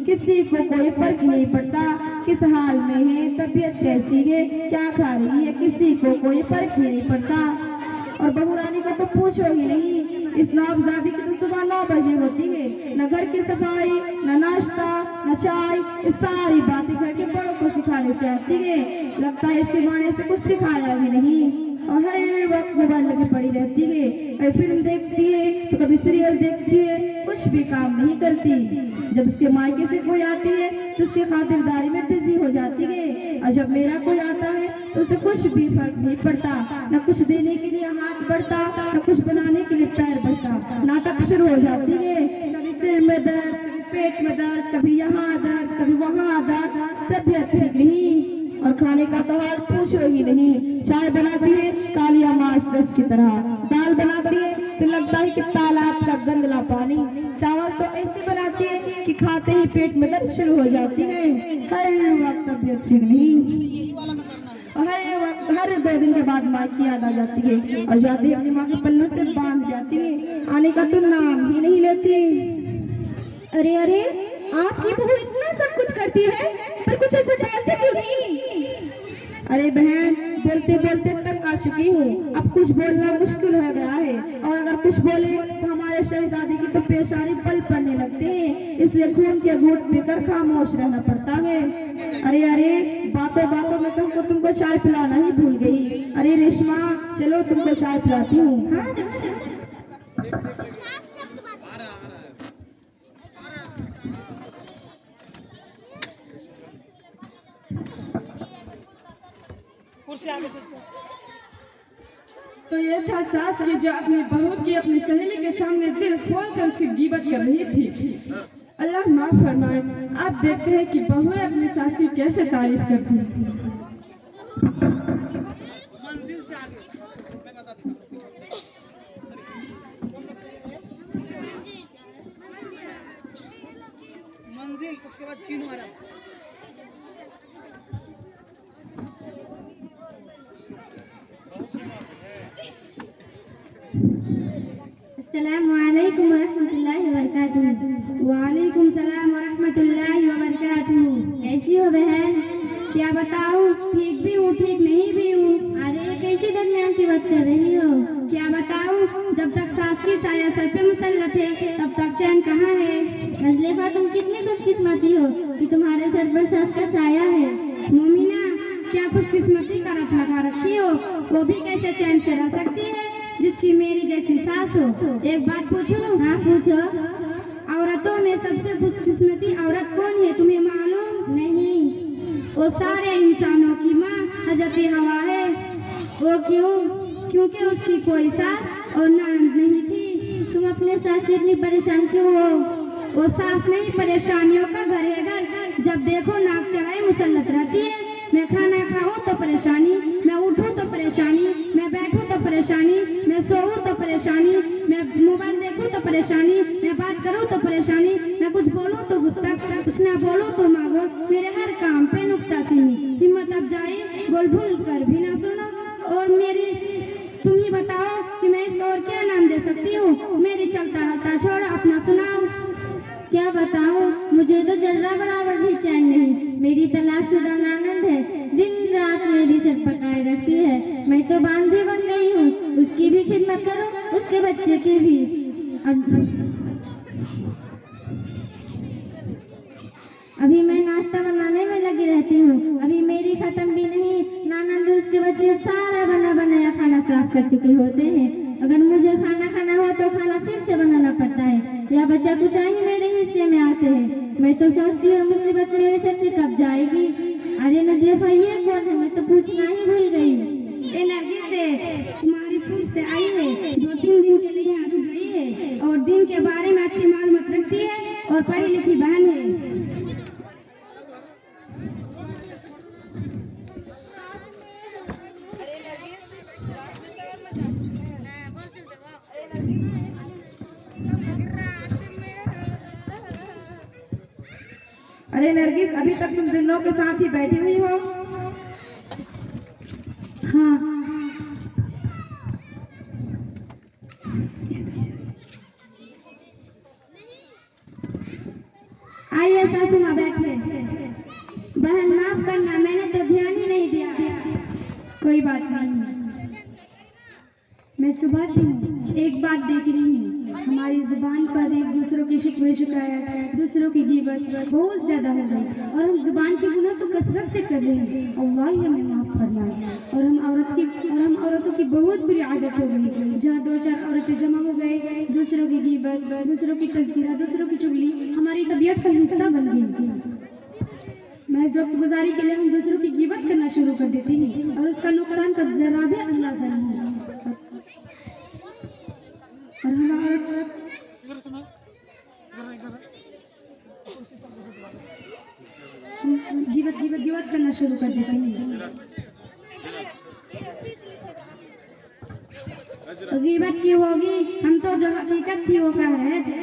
किसी को कोई फर्क नहीं पड़ता किस हाल में है, तबीयत कैसी है, क्या खा रही है, किसी को कोई फर्क ही नहीं पड़ता। और बहू रानी को तो पूछो ही नहीं, इस नवाबजादी की तो सुबह 9 बजे होती है, न घर की सफाई, न नाश्ता, न चाय, इस सारी बातें घर के बड़ों को सिखाने से आती है। लगता है इसके बारे से कुछ सिखाया भी नहीं और हर वक्त मोबाइल लगी पड़ी रहती है, कभी फिल्म देखती है तो कभी सीरियल देखती है, कुछ भी काम नहीं करती। जब उसके मायके से कोई आती है तो उसकी खातिरदारी में बिजी हो जाती है, और जब मेरा कोई आता है तो उसे कुछ भी फर्क नहीं पड़ता, न कुछ देने के लिए हाथ बढ़ता, न कुछ बनाने के लिए पैर बढ़ता। नाटक शुरू हो जाती है, कभी सिर में दर्द, कभी पेट में दर्द, कभी यहाँ दर्द, कभी वहाँ दर्द, तबीयत ठीक नहीं। और खाने का तो हाल पूछो ही नहीं, चाय बनाती है कालिया मांस रस की तरह, दाल बनाती है तो लगता है कि तालाब का गंदला पानी, चावल तो ऐसे बनाती है कि खाते ही पेट में दर्द शुरू हो जाती है। हर वक्त तबीयत ठीक नहीं और हर वक्त हर 2 दिन के बाद माँ की याद आ जाती है और जाती है अपनी माँ के पल्लों से बांध जाती है, आने का तो नाम ही नहीं लेती। अरे अरे, आपकी बहू इतना सब कुछ करती है पर कुछ ऐसा बोलते क्यों नहीं? अरे बहन, बोलते बोलते तक आ चुकी हूँ, अब कुछ बोलना मुश्किल हो गया है, और अगर कुछ बोले तो हमारे शहजादी की तो पेशानी पल पड़ने लगते हैं, इसलिए खून के घूंट पीकर खामोश रहना पड़ता है। अरे अरे, बातों बातों में तुमको चाय पिलाना ही भूल गई। अरे रेशमा, चलो तुमको चाय पिलाती हूँ। हाँ, तो ये था सास की जो अपनी बहू की अपनी सहेली के सामने दिल खोल कर उसकी गिबत कर रही थी। अल्लाह माफ फरमाए। आप देखते हैं कि बहुएं अपनी सास की कैसे तारीफ करती हैं। मंजिल उसके बाद चिन्हवाड़ा। अस्सलामुअलैकुम वरहमतुल्लाहि वबरकातुहू। वालेकुम सलाम वरहमतुल्लाहि वबरकातुहू। कैसी हो बहन? क्या बताऊं, ठीक भी हूँ ठीक नहीं भी हूँ। अरे कैसे दरमियान की बात कर रही हो? क्या बताऊं, जब तक सास की साया सर पे मुसल्लत है तब तक चैन कहाँ है। नजलेफा, तुम कितनी खुशकिस्मती हो कि तुम्हारे सर पर सास का साया है। मोमिना, क्या खुशकिस्मती का रट लगा रखी हो, वो भी कैसे चैन से रह सकती है जिसकी मेरी जैसी सास हो। एक बात पूछूं? हाँ पूछो। औरतों में सबसे खुशकिस्मती औरत कौन है, तुम्हें मालूम? नहीं। वो सारे इंसानों की माँ हजरत हवा है। वो क्यों? क्योंकि उसकी कोई सास और ननद नहीं थी। तुम अपने सास से इतनी परेशान क्यों हो? वो सास नहीं, परेशानियों का घर है घर। जब देखो नाक चढ़ाई मुसल्लत रहती है। मैं खाना खाऊं तो परेशानी, मैं उठूं तो परेशानी, मैं बैठूं तो परेशानी, मैं सोऊं तो परेशानी, मैं मोबाइल देखूं तो परेशानी, मैं बात करूं तो परेशानी, मैं कुछ बोलूं तो गुस्सा, कुछ ना बोलूं तो मांगो, मेरे हर काम पे नुक्ताचीनी। हिम्मत अब जाए, बोल भूल कर भी ना सुनो। और मेरी, तुम ही बताओ कि मैं इसको और क्या नाम दे सकती हूँ। मेरी चलता रहता छोड़, अपना सुनाओ। क्या बताऊं, मुझे तो जर्रा बराबर भी चैन नहीं। मेरी तलाकशुदा ननद है, दिन रात मेरी सिर पकाए रखती है। मैं तो बांधी बन गई हूँ, उसकी भी खिदमत करूँ, उसके बच्चे की भी। अभी मैं नाश्ता बनाने में लगी रहती हूँ, अभी मेरी खत्म भी नहीं। ननद उसके बच्चे सारा बना बनाया खाना साफ कर चुके होते हैं। अगर मुझे खाना खाना हो तो खाना फिर से बनाना पड़ता है, या बच्चा कुछ ही मेरे हिस्से में आते हैं। मैं तो सोचती हूँ मुसीबत मेरे सर से कब जाएगी। अरे नजलेफा, ये कौन है? मैं तो पूछना ही भूल गई। नरगिस से तुम्हारी फूल से आई है, 2-3 दिन के लिए यहाँ रुक गई है और दिन के बारे में अच्छी मालूमात रखती है और पढ़ी लिखी बहन है। अरे नरगिस, अभी तक तुम दिनों के साथ ही बैठी हुई हो? हाँ। आइए सुना बैठे। बहन माफ करना, मैंने तो ध्यान ही नहीं दिया। कोई बात नहीं, मैं सुबह से एक बात देख रही हूँ, हमारी जुबान पर एक दूसरों की शिकवे शिकायत, दूसरों की गिबत बहुत ज्यादा हो गई और हम जुबान की गुनाह तो कसरत से कर रहे हैं। अल्लाह ही हमें माफ फरमाए। और हम औरतों की बहुत बुरी आदत हो गई, जहाँ दो चार औरतें जमा हो गए, दूसरों की गिबत, दूसरों की तज़किरा, दूसरों की चुगली हमारी तबीयत का हिस्सा बन गई। महज वक्त गुजारी के लिए हम दूसरों की गिबत करना शुरू कर देते हैं और उसका नुकसान का जरा भी अंदाजा नहीं है। और हमारा गिबत करना शुरू कर देते हैं। तो गिबत की होगी, हम तो जो हकीकत थी वो कह रहे थे।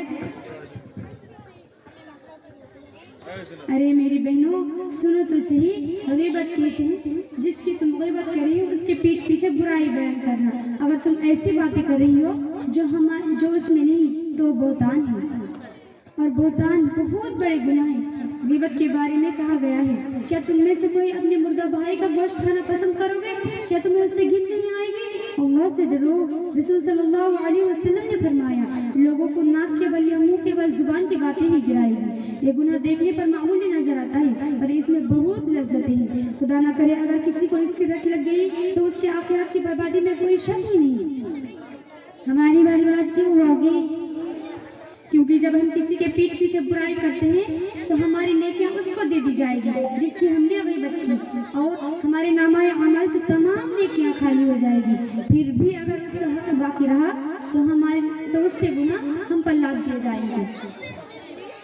अरे मेरी बहनों सुनो तो सही, गिबत कहते हैं जिसकी तुम गिबत कर रही हो उसके पीठ पीछे बुराई बयान करना। अगर तुम ऐसी बातें कर रही हो जो उसमें नहीं, तो बोतान है और बोतान बहुत बड़े गुनाह है। गिबत के बारे में कहा गया है, क्या तुम में से कोई अपने मुर्दा भाई का गोश्त खाना पसंद करोगे? क्या तुम्हें उससे घिन नहीं आएगी? अल्लाह से डरो। रसूल सल्लल्लाहु अलैहि वसल्लम ने फरमाया, लोगों को नाक के बल या मुंह के बल जुबान की बातें ही गिराएगी। ये गुनाह देखने पर मामूली नजर आता है पर इसमें बहुत लज्जतें हैं। खुदा ना करे अगर किसी को इसकी रट लग गई तो उसके आखिरत की बर्बादी में कोई शक ही नहीं। हमारी बर्बाद क्यों होगी? क्योंकि जब हम किसी के पीठ पीछे बुराई करते हैं तो हमारी नेकियां उसको दे दी जाएगी जिसकी हमने ग़ीबत की, और हमारे नामाए अमल से तमाम नेकियां खाली हो जाएगी। फिर भी अगर उसका हक बाकी रहा तो उसके गुनाह हम पर लाद दिए जाएंगे।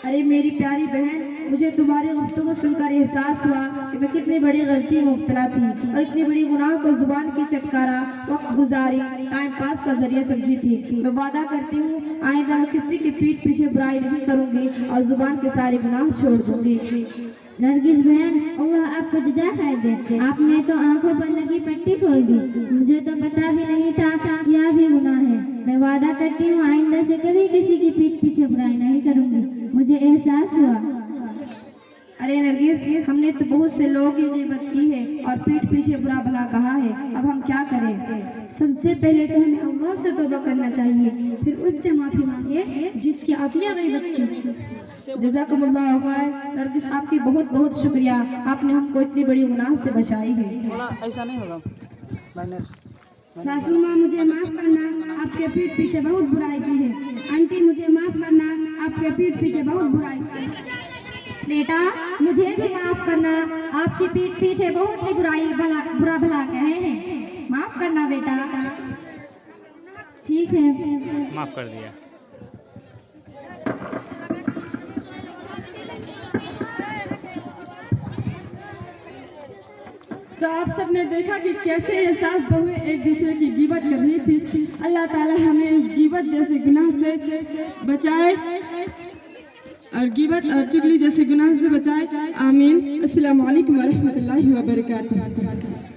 अरे मेरी प्यारी बहन, मुझे तुम्हारी गुफ्तगू सुनकर एहसास हुआ कि मैं कितनी बड़ी गलती में मुब्तला थी और इतनी बड़ी गुनाह को जुबान की चटकारा, वक्त गुजारी, टाइम पास का जरिया समझी थी। मैं वादा करती हूँ आइंदा किसी के पीठ पीछे बुराई नहीं करूँगी और जुबान के सारे गुनाह छोड़ दूँगी। नरगिस बहन, अल्लाह आपको जज़ा खैर दे। आपने तो आंखों पर लगी पट्टी खोल दी। मुझे तो पता भी नहीं था क्या भी गुनाह है। मैं वादा करती हूँ आइंदा से कभी किसी की पीठ पीछे बुराई नहीं करूँगी। मुझे एहसास हुआ। अरे नरगिस, हमने तो बहुत से लोगों की ग़ीबत की है और पीठ पीछे बुरा भला कहा है, अब हम क्या करें? सबसे पहले तो हमें अल्लाह से तौबा करना चाहिए, फिर उससे माफी मांगे जिसकी आपने ग़ीबत की। जज़ाकुमुल्लाह खैर। नरगिस, आपकी बहुत बहुत शुक्रिया, आपने हमको इतनी बड़ी गुनाह से बचाई है। थोड़ा ऐसा नहीं होगा मैंने। सासू माँ मुझे माफ करना, आपके पीठ पीछे बहुत बुराई की है। आंटी मुझे माफ करना, आपके पीठ पीछे बहुत बुराई की है। बेटा मुझे भी माफ करना, आपकी पीठ पीछे बहुत सी बुरा भला कहे हैं। माफ करना बेटा। ठीक है, माफ कर दिया। तो आप सबने देखा कि कैसे ये सास बहुएं एक दूसरे की गिबत कर रही थी। अल्लाह ताला हमें इस गिबत जैसे गुनाह से बचाए और गिबत और चुगली जैसे गुनाह से बचाए। आमीन। अस्सलामु अलैकुम व रहमतुल्लाहि व बरकातुहू।